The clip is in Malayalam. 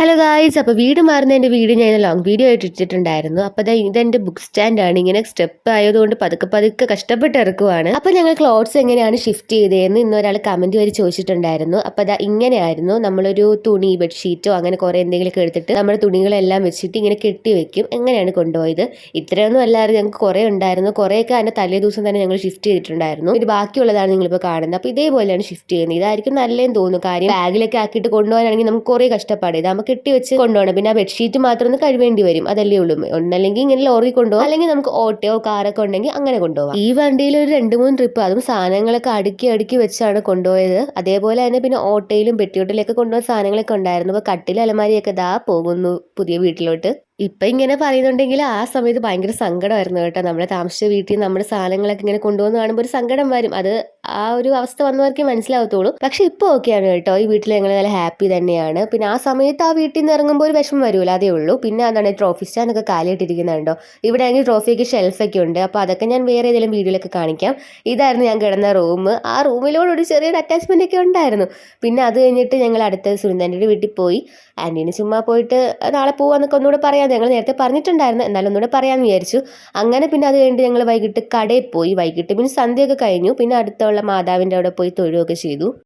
ഹലോ ഗായ്സ്, അപ്പോൾ വീട് മാറുന്നതിൻ്റെ വീഡിയോ ഞാൻ ലോങ് വീഡിയോ ആയിട്ട് ഇട്ടിട്ടുണ്ടായിരുന്നു. അപ്പോൾ ഇതെൻ്റെ ബുക്ക് സ്റ്റാൻഡാണ്. ഇങ്ങനെ സ്റ്റെപ്പ് ആയതുകൊണ്ട് പതുക്കെ പതുക്കെ കഷ്ടപ്പെട്ട് ഇറക്കുവാണ്. അപ്പോൾ ഞങ്ങൾ ക്ലോത്ത്സ് എങ്ങനെയാണ് ഷിഫ്റ്റ് ചെയ്തതെന്ന് ഇന്നൊരാൾ കമൻറ്റ് വഴി ചോദിച്ചിട്ടുണ്ടായിരുന്നു. അപ്പോൾ ഇങ്ങനെയായിരുന്നു. നമ്മളൊരു തുണി ബെഡ്ഷീറ്റോ അങ്ങനെ കുറേ എന്തെങ്കിലുമൊക്കെ എടുത്തിട്ട് നമ്മുടെ തുണികളെല്ലാം വെച്ചിട്ട് ഇങ്ങനെ കെട്ടി വെക്കും. എങ്ങനെയാണ് കൊണ്ടുപോയത്. ഇത്രയൊന്നും അല്ലാതെ ഞങ്ങൾക്ക് കുറേ ഉണ്ടായിരുന്നു. കുറേയൊക്കെ അതിൻ്റെ തലേ ദിവസം തന്നെ ഞങ്ങൾ ഷിഫ്റ്റ് ചെയ്തിട്ടുണ്ടായിരുന്നു. ഇത് ബാക്കിയുള്ളതാണ് നിങ്ങളിപ്പോൾ കാണുന്നത്. അപ്പോൾ ഇതേപോലെയാണ് ഷിഫ്റ്റ് ചെയ്യുന്നത്. ഇതായിരിക്കും നല്ലതെന്ന് തോന്നുന്നു. കാര്യം ബാഗിലൊക്കെ ആക്കിയിട്ട് കൊണ്ടുപോകാനാണെങ്കിൽ നമുക്ക് കുറേ കഷ്ടപ്പാട്. ഇതാകുമ്പോൾ കെട്ടി വെച്ച് കൊണ്ടുപോകണം. പിന്നെ ആ ബെഡ്ഷീറ്റ് മാത്രം ഒന്ന് കഴുകേണ്ടി വരും. അതല്ലേ ഉള്ളൂ. ഒന്നല്ലെങ്കിൽ ഇങ്ങനെ ലോറി കൊണ്ടുപോകാം, അല്ലെങ്കിൽ നമുക്ക് ഓട്ടോയോ കാറൊക്കെ ഉണ്ടെങ്കിൽ അങ്ങനെ കൊണ്ടുപോകാം. ഈ വണ്ടിയിൽ ഒരു 2-3 ട്രിപ്പ്, അതും സാധനങ്ങളൊക്കെ അടുക്കി അടുക്കി വെച്ചാണ് കൊണ്ടുപോയത്. അതേപോലെ തന്നെ പിന്നെ ഓട്ടോയിലും പെട്ടിയോട്ടിലൊക്കെ കൊണ്ടുപോയ സാധനങ്ങളൊക്കെ ഉണ്ടായിരുന്നു. അപ്പോൾ കട്ടിൽ അലമാരിയൊക്കെ ദാ പോകുന്നു പുതിയ വീട്ടിലോട്ട്. ഇപ്പം ഇങ്ങനെ പറയുന്നുണ്ടെങ്കിൽ ആ സമയത്ത് ഭയങ്കര സങ്കടമായിരുന്നു കേട്ടോ. നമ്മുടെ താമസിച്ച വീട്ടിൽ നമ്മുടെ സാധനങ്ങളൊക്കെ ഇങ്ങനെ കൊണ്ടുവന്ന് കാണുമ്പോൾ ഒരു സങ്കടം വരും. അത് ആ ഒരു അവസ്ഥ വന്നവർക്കേ മനസ്സിലാവത്തുള്ളൂ. പക്ഷെ ഇപ്പോൾ ഓക്കെയാണ് കേട്ടോ. ഈ വീട്ടിൽ ഞങ്ങൾ നല്ല ഹാപ്പി തന്നെയാണ്. പിന്നെ ആ സമയത്ത് ആ വീട്ടിൽ നിന്ന് ഇറങ്ങുമ്പോൾ ഒരു വിഷമം വരുമല്ലോ, അതേ ഉള്ളൂ. പിന്നെ അതാണ് ട്രോഫി സ്റ്റാൻഡൊക്കെ കാലിയിട്ടിരിക്കുന്നുണ്ടോ. ഇവിടെ ആണെങ്കിൽ ട്രോഫിക്ക് ഷെൽഫൊക്കെ ഉണ്ട്. അപ്പോൾ അതൊക്കെ ഞാൻ വേറെ ഏതെങ്കിലും വീഡിയോയിലൊക്കെ കാണിക്കാം. ഇതായിരുന്നു ഞാൻ കിടന്ന റൂം. ആ റൂമിലോട് ഒരു ചെറിയൊരു അറ്റാച്ച്മെൻ്റ് ഒക്കെ ഉണ്ടായിരുന്നു. പിന്നെ അത് കഴിഞ്ഞിട്ട് ഞങ്ങൾ അടുത്ത സുനന്ദൻ്റെ വീട്ടിൽ പോയി. ആൻറ്റീന് ചുമ്മാ പോയിട്ട് നാളെ പോവാന്നൊക്കെ ഒന്നുകൂടെ പറയാം. ഞങ്ങൾ നേരത്തെ പറഞ്ഞിട്ടുണ്ടായിരുന്നു, എന്നാലും ഒന്നുകൂടെ പറയാമെന്ന് വിചാരിച്ചു. അങ്ങനെ പിന്നെ അത് കഴിഞ്ഞിട്ട് ഞങ്ങൾ വൈകിട്ട് കടയിൽ പോയി. വൈകിട്ട് പിന്നെ സന്ധ്യയൊക്കെ കഴിഞ്ഞു. പിന്നെ അടുത്തുള്ള മാതാവിൻ്റെ അവിടെ പോയി തൊഴുകയൊക്കെ ചെയ്തു.